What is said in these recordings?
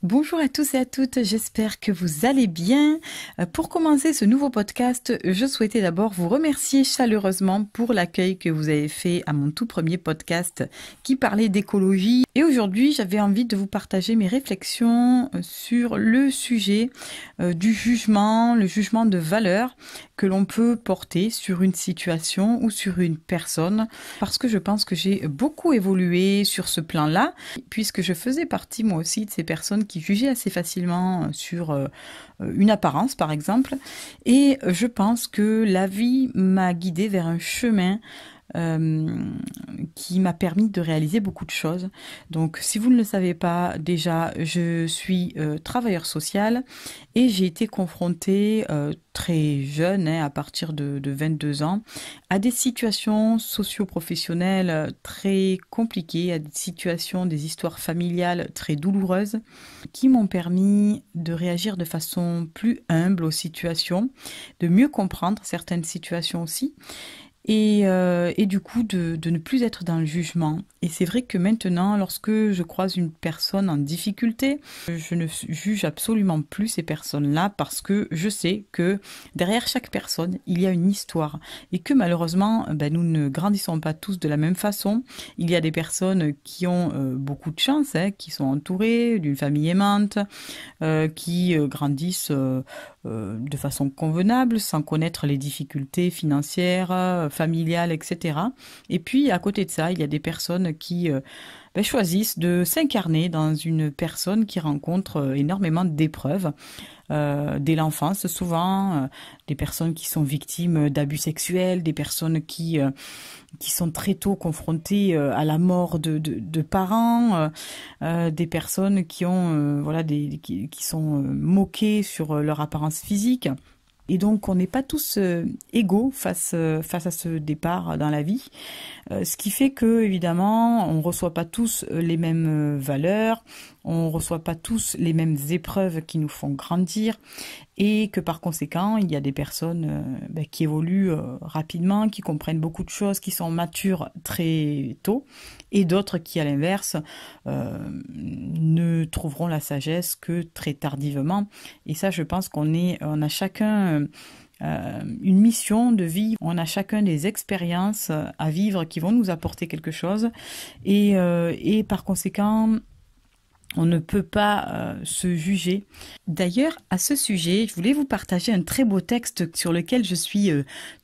Bonjour à tous et à toutes, j'espère que vous allez bien. Pour commencer ce nouveau podcast, je souhaitais d'abord vous remercier chaleureusement pour l'accueil que vous avez fait à mon tout premier podcast qui parlait d'écologie. Et aujourd'hui, j'avais envie de vous partager mes réflexions sur le sujet du jugement, le jugement de valeur que l'on peut porter sur une situation ou sur une personne, parce que je pense que j'ai beaucoup évolué sur ce plan-là, puisque je faisais partie moi aussi de ces personnes qui jugeaient assez facilement sur une apparence par exemple, et je pense que la vie m'a guidée vers un chemin qui m'a permis de réaliser beaucoup de choses. Donc si vous ne le savez pas, déjà je suis travailleur social et j'ai été confrontée très jeune, à partir de 22 ans, à des situations socio-professionnelles très compliquées, à des situations, des histoires familiales très douloureuses qui m'ont permis de réagir de façon plus humble aux situations, de mieux comprendre certaines situations aussi. Et du coup de ne plus être dans le jugement. Et c'est vrai que maintenant, lorsque je croise une personne en difficulté, je ne juge absolument plus ces personnes-là parce que je sais que derrière chaque personne, il y a une histoire. Et que malheureusement, nous ne grandissons pas tous de la même façon. Il y a des personnes qui ont beaucoup de chance, qui sont entourées d'une famille aimante, qui grandissent de façon convenable, sans connaître les difficultés financières, familiales, etc. Et puis, à côté de ça, il y a des personnes qui choisissent de s'incarner dans une personne qui rencontre énormément d'épreuves dès l'enfance, souvent, des personnes qui sont victimes d'abus sexuels, des personnes qui sont très tôt confrontées à la mort de parents, des personnes qui ont qui sont moquées sur leur apparence physique. Et donc, on n'est pas tous égaux face à ce départ dans la vie. Ce qui fait que, évidemment, on reçoit pas tous les mêmes valeurs, on reçoit pas tous les mêmes épreuves qui nous font grandir, et que par conséquent, il y a des personnes qui évoluent rapidement, qui comprennent beaucoup de choses, qui sont matures très tôt, et d'autres qui, à l'inverse, ne trouveront la sagesse que très tardivement. Et ça, je pense on a chacun une mission de vie, on a chacun des expériences à vivre qui vont nous apporter quelque chose, et par conséquent, on ne peut pas se juger. D'ailleurs, à ce sujet, je voulais vous partager un très beau texte sur lequel je suis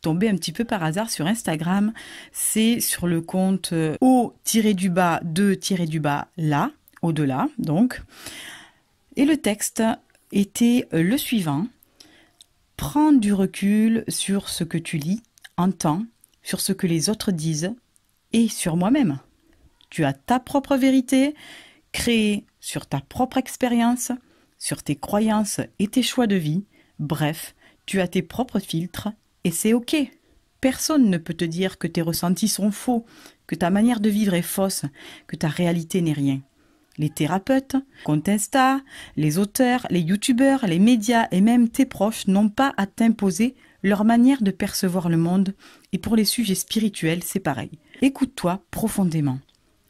tombée un petit peu par hasard sur Instagram. C'est sur le compte au-de-là, au-delà, donc. Et le texte était le suivant. Prends du recul sur ce que tu lis, entends, sur ce que les autres disent et sur moi-même. Tu as ta propre vérité, créée sur ta propre expérience, sur tes croyances et tes choix de vie. Bref, tu as tes propres filtres et c'est ok. Personne ne peut te dire que tes ressentis sont faux, que ta manière de vivre est fausse, que ta réalité n'est rien. Les thérapeutes, comptes Insta, les auteurs, les youtubeurs, les médias et même tes proches n'ont pas à t'imposer leur manière de percevoir le monde, et pour les sujets spirituels, c'est pareil. Écoute-toi profondément.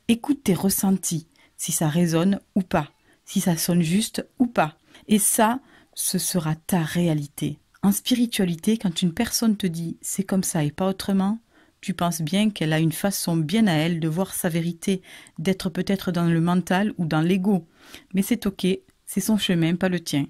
Écoute tes ressentis, si ça résonne ou pas, si ça sonne juste ou pas. Et ça, ce sera ta réalité. En spiritualité, quand une personne te dit « c'est comme ça et pas autrement », tu penses bien qu'elle a une façon bien à elle de voir sa vérité, d'être peut-être dans le mental ou dans l'ego. Mais c'est ok, c'est son chemin, pas le tien.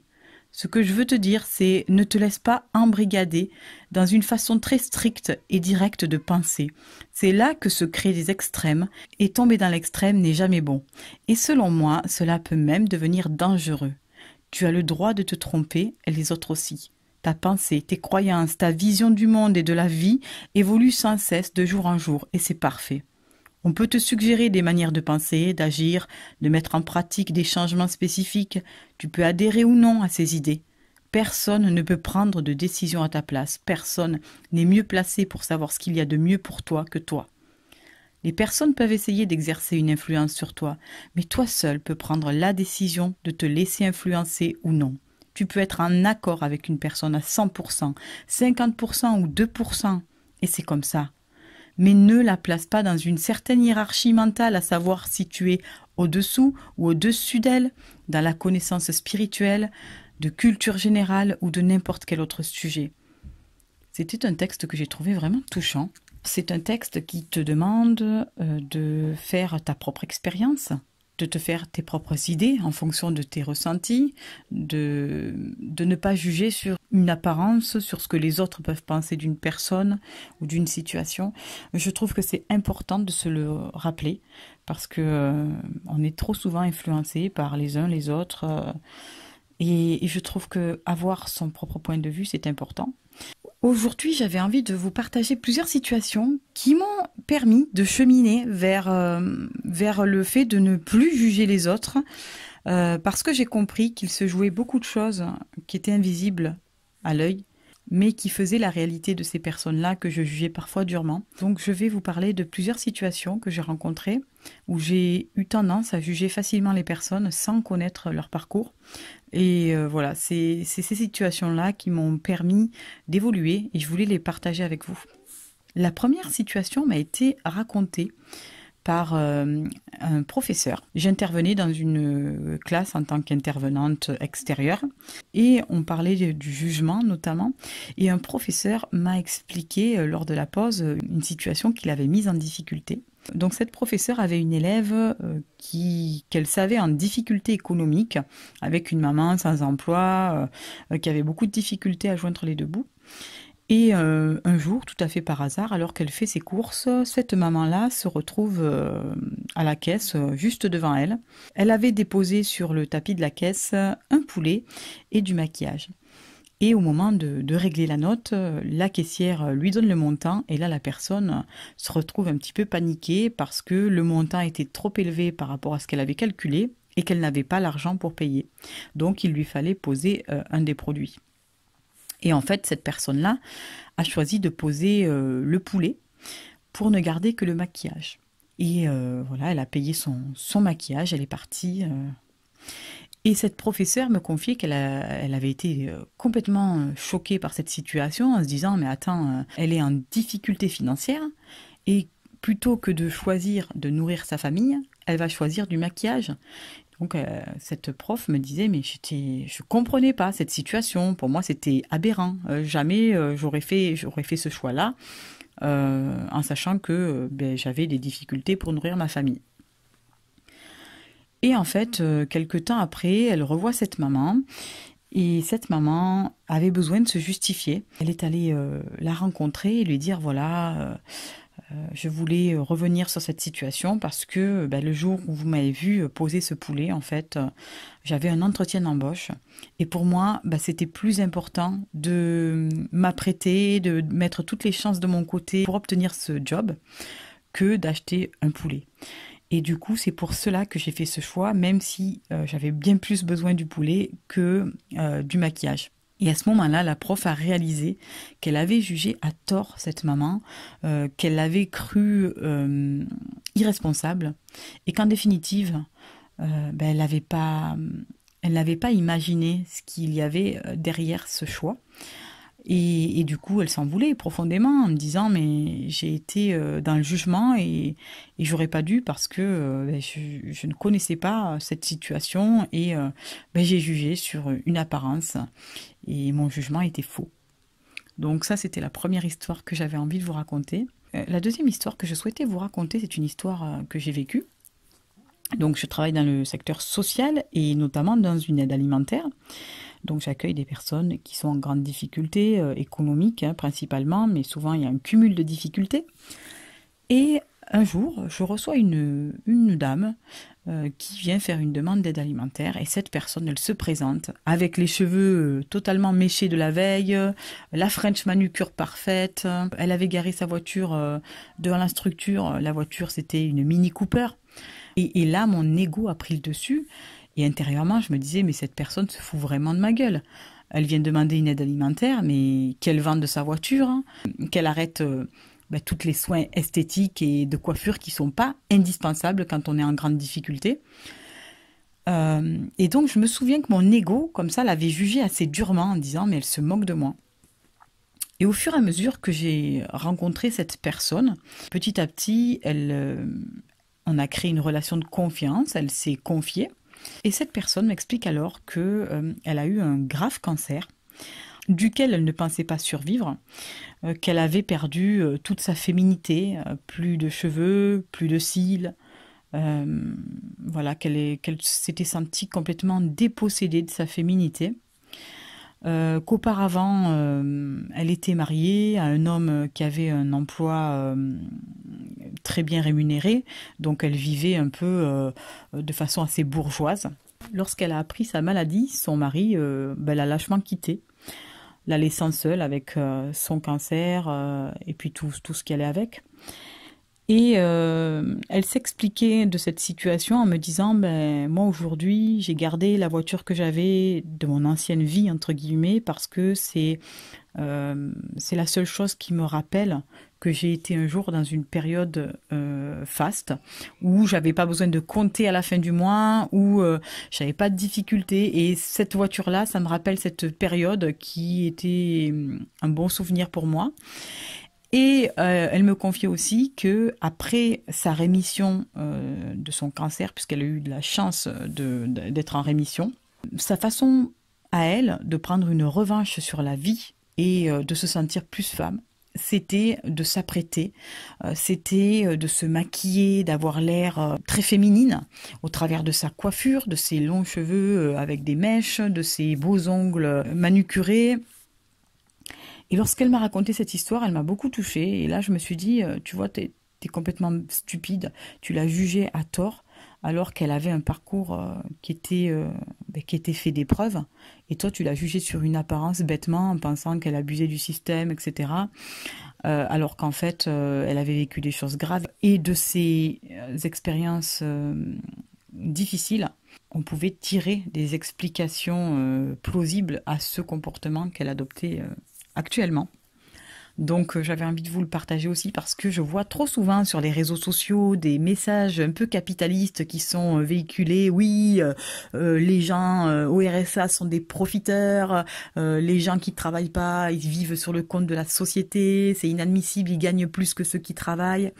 Ce que je veux te dire, c'est ne te laisse pas embrigader dans une façon très stricte et directe de penser. C'est là que se créent des extrêmes, et tomber dans l'extrême n'est jamais bon. Et selon moi, cela peut même devenir dangereux. Tu as le droit de te tromper, et les autres aussi. Ta pensée, tes croyances, ta vision du monde et de la vie évoluent sans cesse de jour en jour, et c'est parfait. On peut te suggérer des manières de penser, d'agir, de mettre en pratique des changements spécifiques. Tu peux adhérer ou non à ces idées. Personne ne peut prendre de décision à ta place. Personne n'est mieux placé pour savoir ce qu'il y a de mieux pour toi que toi. Les personnes peuvent essayer d'exercer une influence sur toi, mais toi seul peux prendre la décision de te laisser influencer ou non. Tu peux être en accord avec une personne à 100%, 50% ou 2%, et c'est comme ça. Mais ne la place pas dans une certaine hiérarchie mentale, à savoir si tu es au-dessous ou au-dessus d'elle, dans la connaissance spirituelle, de culture générale ou de n'importe quel autre sujet. C'était un texte que j'ai trouvé vraiment touchant. C'est un texte qui te demande de faire ta propre expérience, de te faire tes propres idées en fonction de tes ressentis, de ne pas juger sur une apparence, sur ce que les autres peuvent penser d'une personne ou d'une situation. Je trouve que c'est important de se le rappeler parce que on est trop souvent influencé par les uns les autres et je trouve que avoir son propre point de vue, c'est important. Aujourd'hui, j'avais envie de vous partager plusieurs situations qui m'ont permis de cheminer vers le fait de ne plus juger les autres, parce que j'ai compris qu'il se jouait beaucoup de choses qui étaient invisibles à l'œil, mais qui faisaient la réalité de ces personnes-là que je jugeais parfois durement. Donc je vais vous parler de plusieurs situations que j'ai rencontrées, où j'ai eu tendance à juger facilement les personnes sans connaître leur parcours. Et voilà, c'est ces situations-là qui m'ont permis d'évoluer et je voulais les partager avec vous. La première situation m'a été racontée par un professeur. J'intervenais dans une classe en tant qu'intervenante extérieure et on parlait du jugement notamment. Et un professeur m'a expliqué lors de la pause une situation qu'il avait mise en difficulté. Donc cette professeure avait une élève qu'elle savait en difficulté économique, avec une maman sans emploi, qui avait beaucoup de difficultés à joindre les deux bouts. Et un jour, tout à fait par hasard, alors qu'elle fait ses courses, cette maman-là se retrouve à la caisse, juste devant elle. Elle avait déposé sur le tapis de la caisse un poulet et du maquillage. Et au moment de régler la note, la caissière lui donne le montant et là la personne se retrouve un petit peu paniquée parce que le montant était trop élevé par rapport à ce qu'elle avait calculé et qu'elle n'avait pas l'argent pour payer. Donc il lui fallait poser un des produits. Et en fait, cette personne-là a choisi de poser le poulet pour ne garder que le maquillage. Et voilà, elle a payé son maquillage, elle est partie. Et cette professeure me confiait elle avait été complètement choquée par cette situation en se disant mais attends, elle est en difficulté financière et plutôt que de choisir de nourrir sa famille, elle va choisir du maquillage. Donc cette prof me disait mais je comprenais pas cette situation, pour moi c'était aberrant, jamais j'aurais fait ce choix-là en sachant que j'avais des difficultés pour nourrir ma famille. Et en fait, quelque temps après, elle revoit cette maman. Et cette maman avait besoin de se justifier. Elle est allée la rencontrer et lui dire, voilà, je voulais revenir sur cette situation parce que le jour où vous m'avez vu poser ce poulet, en fait, j'avais un entretien d'embauche. Et pour moi, c'était plus important de m'apprêter, de mettre toutes les chances de mon côté pour obtenir ce job que d'acheter un poulet. Et du coup, c'est pour cela que j'ai fait ce choix, même si j'avais bien plus besoin du poulet que du maquillage. Et à ce moment-là, la prof a réalisé qu'elle avait jugé à tort cette maman, qu'elle l'avait crue irresponsable, et qu'en définitive, elle n'avait pas imaginé ce qu'il y avait derrière ce choix. Et du coup, elle s'en voulait profondément en me disant mais j'ai été dans le jugement et j'aurais pas dû parce que je ne connaissais pas cette situation et j'ai jugé sur une apparence et mon jugement était faux. Donc ça, c'était la première histoire que j'avais envie de vous raconter. La deuxième histoire que je souhaitais vous raconter, c'est une histoire que j'ai vécue. Donc je travaille dans le secteur social et notamment dans une aide alimentaire. Donc j'accueille des personnes qui sont en grande difficulté économique principalement, mais souvent il y a un cumul de difficultés. Et un jour, je reçois une dame qui vient faire une demande d'aide alimentaire et cette personne, elle se présente avec les cheveux totalement méchés de la veille, la French manucure parfaite. Elle avait garé sa voiture devant la structure. La voiture, c'était une Mini Cooper. Et là, mon ego a pris le dessus. Et intérieurement, je me disais, mais cette personne se fout vraiment de ma gueule. Elle vient demander une aide alimentaire, mais qu'elle vende de sa voiture, qu'elle arrête tous les soins esthétiques et de coiffure qui ne sont pas indispensables quand on est en grande difficulté. Et donc, je me souviens que mon ego, comme ça, l'avait jugée assez durement en disant, mais elle se moque de moi. Et au fur et à mesure que j'ai rencontré cette personne, petit à petit, On a créé une relation de confiance, elle s'est confiée. Et cette personne m'explique alors que elle a eu un grave cancer duquel elle ne pensait pas survivre, qu'elle avait perdu toute sa féminité, plus de cheveux, plus de cils, voilà, qu'elle s'était sentie complètement dépossédée de sa féminité, qu'auparavant elle était mariée à un homme qui avait un emploi très bien rémunéré, donc elle vivait un peu de façon assez bourgeoise. Lorsqu'elle a appris sa maladie, son mari l'a lâchement quittée, la laissant seule avec son cancer et puis tout ce qui allait avec. Et elle s'expliquait de cette situation en me disant, moi aujourd'hui j'ai gardé la voiture que j'avais de mon ancienne vie entre guillemets parce que c'est la seule chose qui me rappelle que j'ai été un jour dans une période faste où j'avais pas besoin de compter à la fin du mois, où j'avais pas de difficultés, et cette voiture-là, ça me rappelle cette période qui était un bon souvenir pour moi. Et elle me confiait aussi que après sa rémission de son cancer, puisqu'elle a eu de la chance d'être en rémission, sa façon à elle de prendre une revanche sur la vie et de se sentir plus femme, c'était de s'apprêter, c'était de se maquiller, d'avoir l'air très féminine au travers de sa coiffure, de ses longs cheveux avec des mèches, de ses beaux ongles manucurés. Et lorsqu'elle m'a raconté cette histoire, elle m'a beaucoup touchée. Et là, je me suis dit, tu vois, t'es complètement stupide. Tu l'as jugée à tort, alors qu'elle avait un parcours qui était fait d'épreuves. Et toi, tu l'as jugée sur une apparence bêtement, en pensant qu'elle abusait du système, etc. Alors qu'en fait, elle avait vécu des choses graves. Et de ces expériences difficiles, on pouvait tirer des explications plausibles à ce comportement qu'elle adoptait actuellement. Donc j'avais envie de vous le partager aussi parce que je vois trop souvent sur les réseaux sociaux des messages un peu capitalistes qui sont véhiculés. Oui, les gens au RSA sont des profiteurs, les gens qui travaillent pas, ils vivent sur le compte de la société, c'est inadmissible, ils gagnent plus que ceux qui travaillent.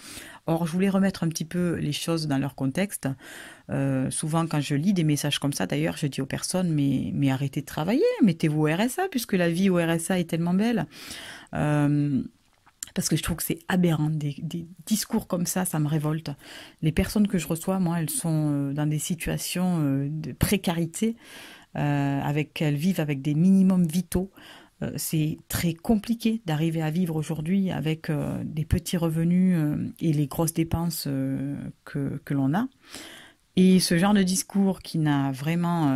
Or, je voulais remettre un petit peu les choses dans leur contexte. Souvent, quand je lis des messages comme ça, d'ailleurs, je dis aux personnes, mais arrêtez de travailler, mettez-vous au RSA, puisque la vie au RSA est tellement belle. Parce que je trouve que c'est aberrant, des discours comme ça me révolte. Les personnes que je reçois, moi, elles sont dans des situations de précarité, elles vivent avec des minimums vitaux. C'est très compliqué d'arriver à vivre aujourd'hui avec des petits revenus et les grosses dépenses que l'on a. Et ce genre de discours qui n'a vraiment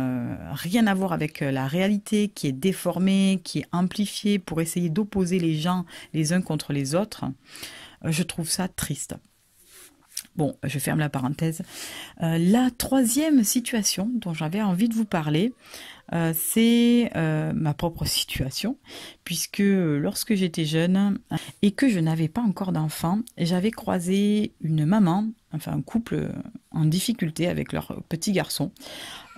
rien à voir avec la réalité, qui est déformé, qui est amplifié pour essayer d'opposer les gens les uns contre les autres, je trouve ça triste. Bon, je ferme la parenthèse. La troisième situation dont j'avais envie de vous parler, c'est ma propre situation, puisque lorsque j'étais jeune et que je n'avais pas encore d'enfant, j'avais croisé une maman, enfin un couple en difficulté avec leur petit garçon.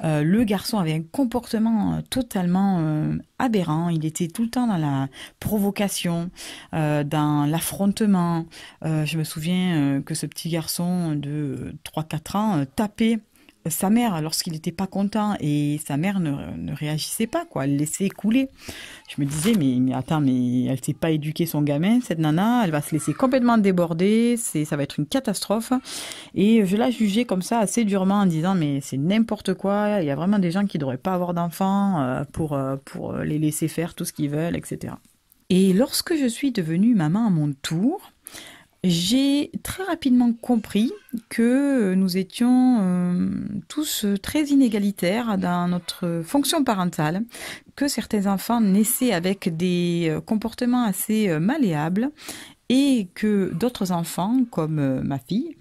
Le garçon avait un comportement totalement aberrant, il était tout le temps dans la provocation, dans l'affrontement. Je me souviens que ce petit garçon de 3-4 ans tapait sa mère lorsqu'il n'était pas content, et sa mère ne réagissait pas, quoi, elle laissait couler. Je me disais, mais attends, mais elle s'est pas éduqué son gamin, cette nana, elle va se laisser complètement déborder, ça va être une catastrophe. Et je la jugeais comme ça assez durement en disant, mais c'est n'importe quoi, il y a vraiment des gens qui devraient pas avoir d'enfants pour les laisser faire tout ce qu'ils veulent, etc. Et lorsque je suis devenue maman à mon tour, j'ai très rapidement compris que nous étions tous très inégalitaires dans notre fonction parentale, que certains enfants naissaient avec des comportements assez malléables et que d'autres enfants, comme ma fille,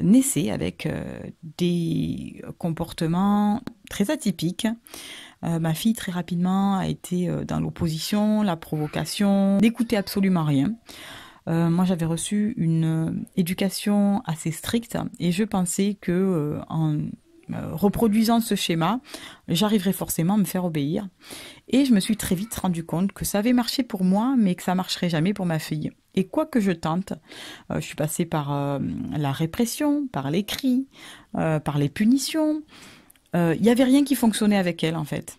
naissaient avec des comportements très atypiques. Ma fille, très rapidement, a été dans l'opposition, la provocation, n'écoutait absolument rien. Moi, j'avais reçu une éducation assez stricte et je pensais que en reproduisant ce schéma, j'arriverai forcément à me faire obéir. Et je me suis très vite rendu compte que ça avait marché pour moi, mais que ça marcherait jamais pour ma fille. Et quoi que je tente, je suis passée par la répression, par les cris, par les punitions. Il n'y avait rien qui fonctionnait avec elle, en fait.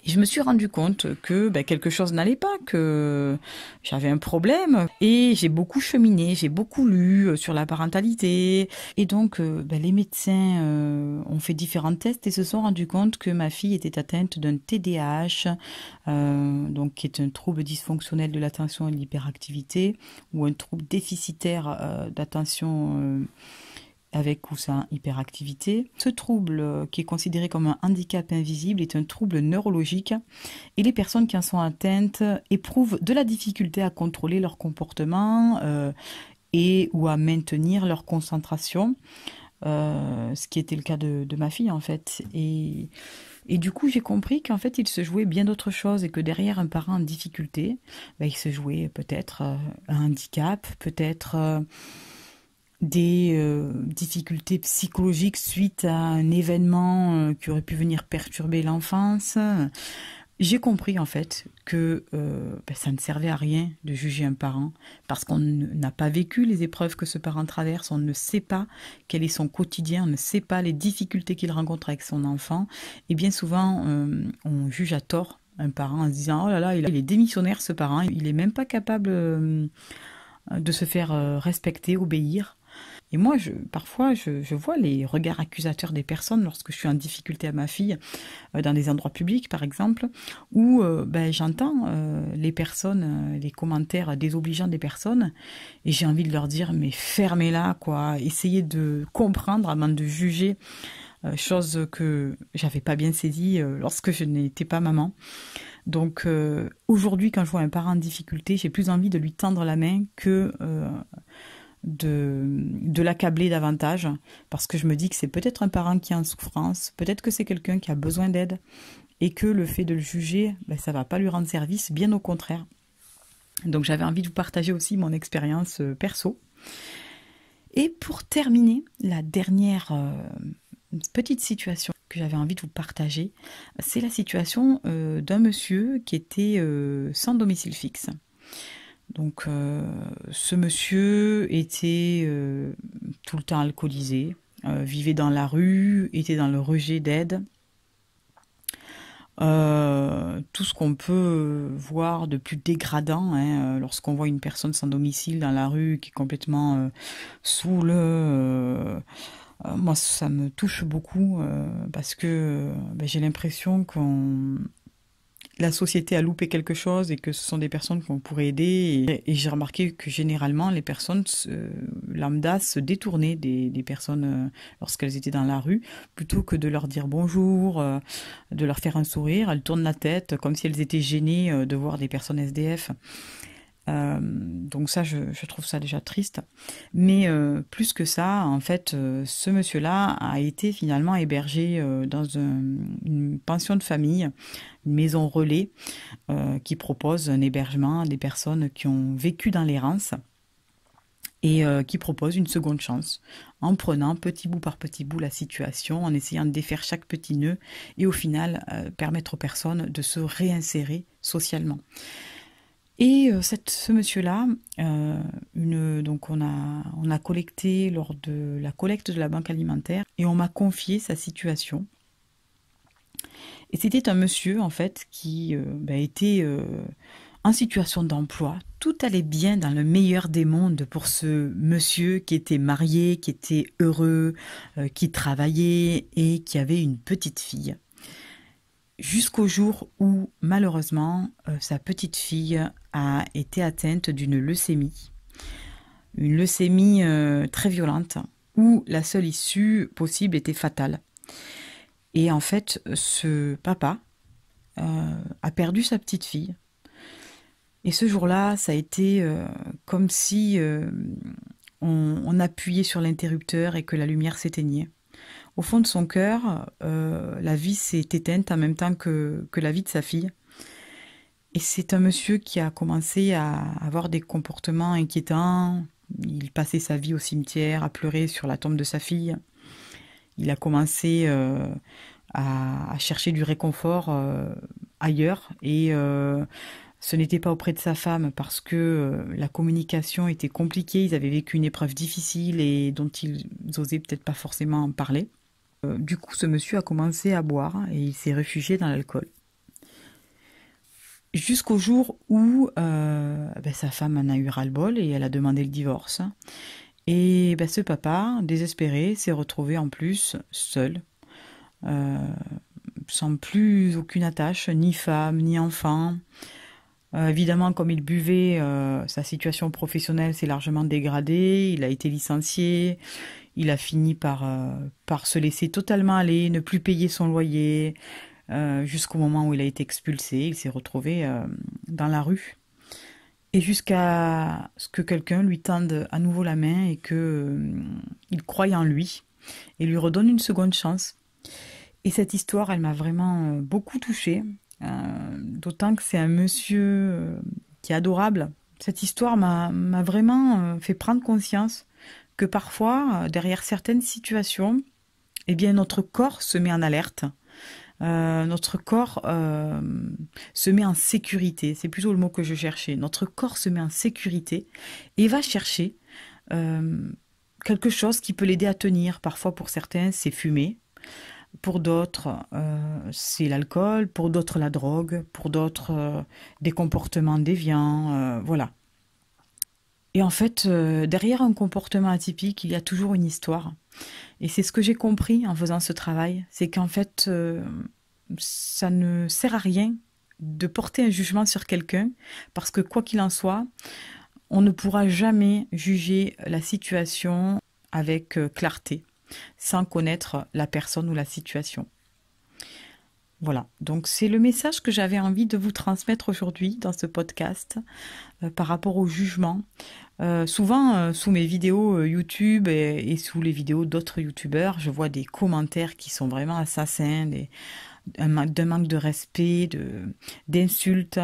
Et je me suis rendu compte que quelque chose n'allait pas, que j'avais un problème. Et j'ai beaucoup cheminé, j'ai beaucoup lu sur la parentalité. Et donc, les médecins ont fait différents tests et se sont rendus compte que ma fille était atteinte d'un TDAH, donc qui est un trouble dysfonctionnel de l'attention et de l'hyperactivité, ou un trouble déficitaire d'attention avec ou sans hyperactivité. Ce trouble, qui est considéré comme un handicap invisible, est un trouble neurologique et les personnes qui en sont atteintes éprouvent de la difficulté à contrôler leur comportement et ou à maintenir leur concentration, ce qui était le cas de ma fille en fait. Et du coup, j'ai compris qu'en fait, il se jouait bien d'autres choses et que derrière un parent en difficulté, il se jouait peut-être un handicap, peut-être des difficultés psychologiques suite à un événement qui aurait pu venir perturber l'enfance. J'ai compris en fait que ça ne servait à rien de juger un parent parce qu'on n'a pas vécu les épreuves que ce parent traverse, on ne sait pas quel est son quotidien, on ne sait pas les difficultés qu'il rencontre avec son enfant. Et bien souvent, on juge à tort un parent en se disant « Oh là là, il est démissionnaire ce parent, il n'est même pas capable de se faire respecter, obéir. » Et moi, parfois, je vois les regards accusateurs des personnes lorsque je suis en difficulté à ma fille, dans des endroits publics, par exemple, où j'entends les personnes, les commentaires désobligeants des personnes, et j'ai envie de leur dire, mais fermez-la, quoi, essayez de comprendre avant de juger, chose que j'avais pas bien saisie lorsque je n'étais pas maman. Donc aujourd'hui, quand je vois un parent en difficulté, j'ai plus envie de lui tendre la main que de l'accabler davantage, parce que je me dis que c'est peut-être un parent qui est en souffrance, peut-être que c'est quelqu'un qui a besoin d'aide, et que le fait de le juger, ça va pas lui rendre service, bien au contraire. Donc j'avais envie de vous partager aussi mon expérience perso. Et pour terminer, la dernière petite situation que j'avais envie de vous partager, c'est la situation d'un monsieur qui était sans domicile fixe. Donc ce monsieur était tout le temps alcoolisé, vivait dans la rue, était dans le rejet d'aide. Tout ce qu'on peut voir de plus dégradant lorsqu'on voit une personne sans domicile dans la rue qui est complètement saoule. Moi, ça me touche beaucoup parce que j'ai l'impression qu'on la société a loupé quelque chose et que ce sont des personnes qu'on pourrait aider. Et j'ai remarqué que généralement, les personnes lambda se détournaient des personnes lorsqu'elles étaient dans la rue, plutôt que de leur dire bonjour, de leur faire un sourire. Elles tournent la tête comme si elles étaient gênées de voir des personnes SDF. Donc ça, je trouve ça déjà triste. Mais plus que ça, en fait, ce monsieur-là a été finalement hébergé dans une pension de famille, une maison relais, qui propose un hébergement à des personnes qui ont vécu dans l'errance et qui propose une seconde chance en prenant petit bout par petit bout la situation, en essayant de défaire chaque petit nœud et au final permettre aux personnes de se réinsérer socialement. Et ce monsieur-là, donc on a collecté lors de la collecte de la banque alimentaire et on m'a confié sa situation. Et c'était un monsieur en fait qui était en situation d'emploi. Tout allait bien dans le meilleur des mondes pour ce monsieur qui était marié, qui était heureux, qui travaillait et qui avait une petite fille. Jusqu'au jour où, malheureusement, sa petite fille a été atteinte d'une leucémie. Une leucémie très violente, où la seule issue possible était fatale. Et en fait, ce papa a perdu sa petite fille. Et ce jour-là, ça a été comme si on appuyait sur l'interrupteur et que la lumière s'éteignait. Au fond de son cœur, la vie s'est éteinte en même temps que la vie de sa fille. Et c'est un monsieur qui a commencé à avoir des comportements inquiétants. Il passait sa vie au cimetière à pleurer sur la tombe de sa fille. Il a commencé à chercher du réconfort ailleurs et ce n'était pas auprès de sa femme parce que la communication était compliquée, ils avaient vécu une épreuve difficile et dont ils osaient peut-être pas forcément en parler. Du coup, ce monsieur a commencé à boire et il s'est réfugié dans l'alcool. Jusqu'au jour où sa femme en a eu ras-le-bol et elle a demandé le divorce. Et ce papa, désespéré, s'est retrouvé en plus seul, sans plus aucune attache, ni femme, ni enfant. Évidemment, comme il buvait, sa situation professionnelle s'est largement dégradée, il a été licencié, il a fini par se laisser totalement aller, ne plus payer son loyer, jusqu'au moment où il a été expulsé, il s'est retrouvé dans la rue. Et jusqu'à ce que quelqu'un lui tende à nouveau la main et qu'il croie en lui et lui redonne une seconde chance. Et cette histoire, elle m'a vraiment beaucoup touchée, d'autant que c'est un monsieur qui est adorable. Cette histoire m'a vraiment fait prendre conscience que parfois, derrière certaines situations, eh bien, notre corps se met en alerte. Notre corps se met en sécurité, c'est plutôt le mot que je cherchais. Notre corps se met en sécurité et va chercher quelque chose qui peut l'aider à tenir. Parfois, pour certains, c'est fumer. Pour d'autres, c'est l'alcool. Pour d'autres, la drogue. Pour d'autres, des comportements déviants. Voilà. Et en fait, derrière un comportement atypique, il y a toujours une histoire. Et c'est ce que j'ai compris en faisant ce travail, c'est qu'en fait, ça ne sert à rien de porter un jugement sur quelqu'un, parce que quoi qu'il en soit, on ne pourra jamais juger la situation avec clarté, sans connaître la personne ou la situation. Voilà, donc c'est le message que j'avais envie de vous transmettre aujourd'hui dans ce podcast par rapport au jugement. Souvent, sous mes vidéos YouTube et sous les vidéos d'autres youtubeurs, je vois des commentaires qui sont vraiment assassins, d'un manque de respect, d'insultes,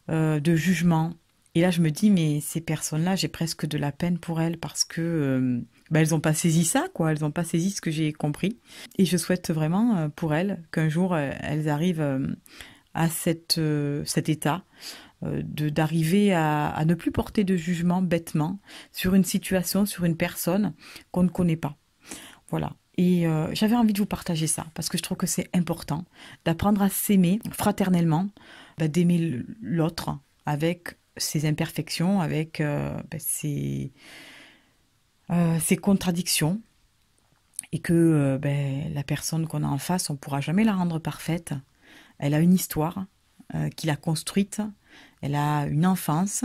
de jugement. Et là, je me dis, mais ces personnes-là, j'ai presque de la peine pour elles parce que elles n'ont pas saisi ça, quoi. Elles n'ont pas saisi ce que j'ai compris. Et je souhaite vraiment pour elles qu'un jour, elles arrivent à cet état d'arriver à ne plus porter de jugement bêtement sur une situation, sur une personne qu'on ne connaît pas. Voilà. Et j'avais envie de vous partager ça, parce que je trouve que c'est important d'apprendre à s'aimer fraternellement, d'aimer l'autre avec ses imperfections, avec ses contradictions, et que la personne qu'on a en face, on ne pourra jamais la rendre parfaite. Elle a une histoire qu'il a construite, elle a une enfance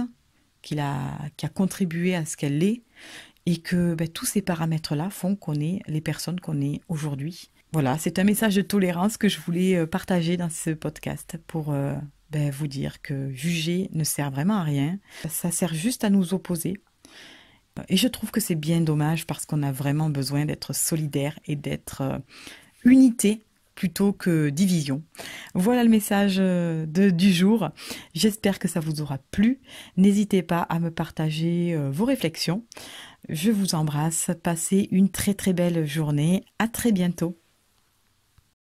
qui a contribué à ce qu'elle est, et que tous ces paramètres-là font qu'on est les personnes qu'on est aujourd'hui. Voilà, c'est un message de tolérance que je voulais partager dans ce podcast pour vous dire que juger ne sert vraiment à rien. Ça sert juste à nous opposer. Et je trouve que c'est bien dommage parce qu'on a vraiment besoin d'être solidaire et d'être unité plutôt que division. Voilà le message du jour. J'espère que ça vous aura plu. N'hésitez pas à me partager vos réflexions. Je vous embrasse. Passez une très très belle journée. À très bientôt.